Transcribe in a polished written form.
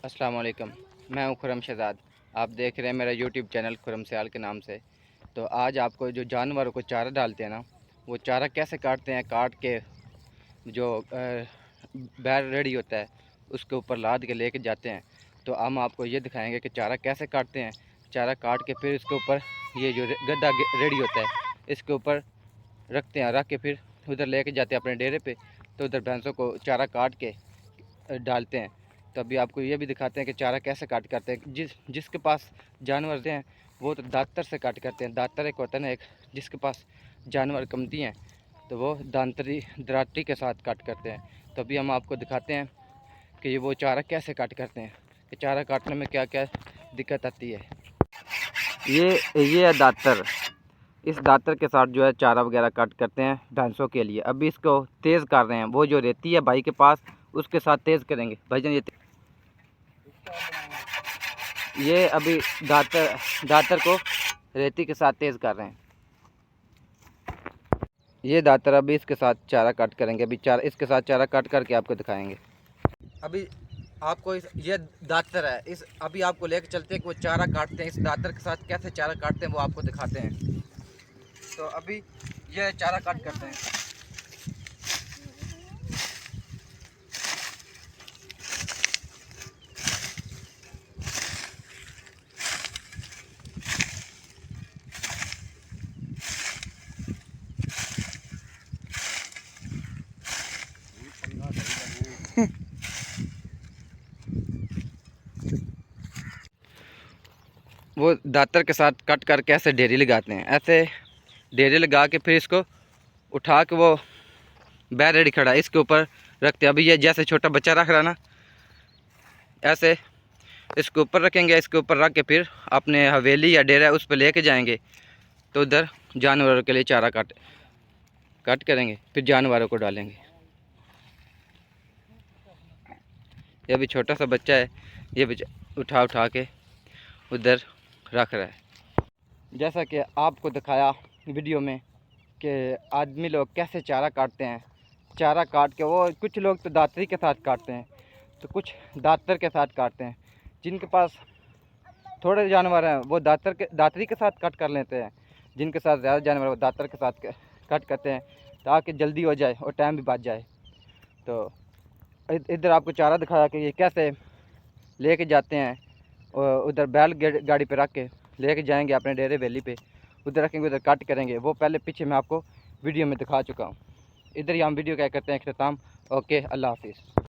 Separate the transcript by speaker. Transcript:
Speaker 1: अस्सलाम वालेकुम। मैं हूँ खुरम शहज़ाद। आप देख रहे हैं मेरा यूट्यूब चैनल खुरम सयाल के नाम से। तो आज आपको जो जानवरों को चारा डालते हैं ना, वो चारा कैसे काटते हैं, काट के जो बैल रेडी होता है उसके ऊपर लाद के लेके जाते हैं। तो हम आपको ये दिखाएंगे कि चारा कैसे काटते हैं। चारा काट के फिर इसके ऊपर ये जो गद्दा रेडी होता है इसके ऊपर रखते हैं, रख के फिर उधर लेके जाते हैं अपने डेरे पे। तो उधर भैंसों को चारा काट के डालते हैं। तो अभी आपको ये भी दिखाते हैं कि चारा कैसे काट करते हैं। जिसके पास जानवर हैं वो तो दातर से काट करते हैं। दातर एक होता है ना, एक जिसके पास जानवर कमती हैं तो वो दराटी के साथ काट करते हैं। तो अभी हम आपको दिखाते हैं कि ये वो चारा कैसे काट करते हैं, कि चारा काटने में क्या क्या दिक्कत आती है। ये है दातर। इस दातर के साथ जो है चारा वगैरह काट करते हैं भैंसों के लिए। अभी इसको तेज़ कर रहे हैं, वो जो रहती है भाई के पास उसके साथ तेज़ करेंगे भाईजान। ये अभी दातर को रेती के साथ तेज़ कर रहे हैं। ये दातर अभी इसके साथ चारा काट करेंगे। अभी इसके साथ चारा काट करके आपको दिखाएंगे। अभी आपको ये दातर है, इस अभी आपको लेकर चलते हैं कि वो चारा काटते हैं। इस दातर के साथ कैसे चारा काटते हैं वो आपको दिखाते हैं। तो अभी ये चारा काट करते हैं। वो दातर के साथ कट करके ऐसे ढेरी लगाते हैं। ऐसे ढेरी लगा के फिर इसको उठा के वो बैल रेडी खड़ा है इसके ऊपर रखते हैं। अभी ये जैसे छोटा बच्चा रख रहा है ना, ऐसे इसके ऊपर रखेंगे। इसके ऊपर रख के फिर अपने हवेली या डेरा उस पर लेके जाएंगे। तो उधर जानवरों के लिए चारा काट करेंगे, फिर जानवरों को डालेंगे। ये अभी छोटा सा बच्चा है, ये उठा के उधर रख रहा है। जैसा कि आपको दिखाया वीडियो में कि आदमी लोग कैसे चारा काटते हैं। चारा काट के वो कुछ लोग तो दातरी के साथ काटते हैं, तो कुछ दातर के साथ काटते हैं। जिनके पास थोड़े जानवर हैं वो दातरी के साथ कट कर लेते हैं। जिनके साथ ज़्यादा जानवर वो दातर के साथ कट करते हैं, ताकि जल्दी हो जाए और टाइम भी बच जाए। तो इधर आपको चारा दिखाया कि ये कैसे लेके जाते हैं। और उधर बैल गाड़ी पे रख के लेके जाएंगे अपने डेरे वैली पे, उधर रखेंगे, उधर कट करेंगे। वो पहले पीछे मैं आपको वीडियो में दिखा चुका हूँ। इधर ही हम वीडियो क्या करते हैं अख्ताम। ओके, अल्लाह हाफिज़।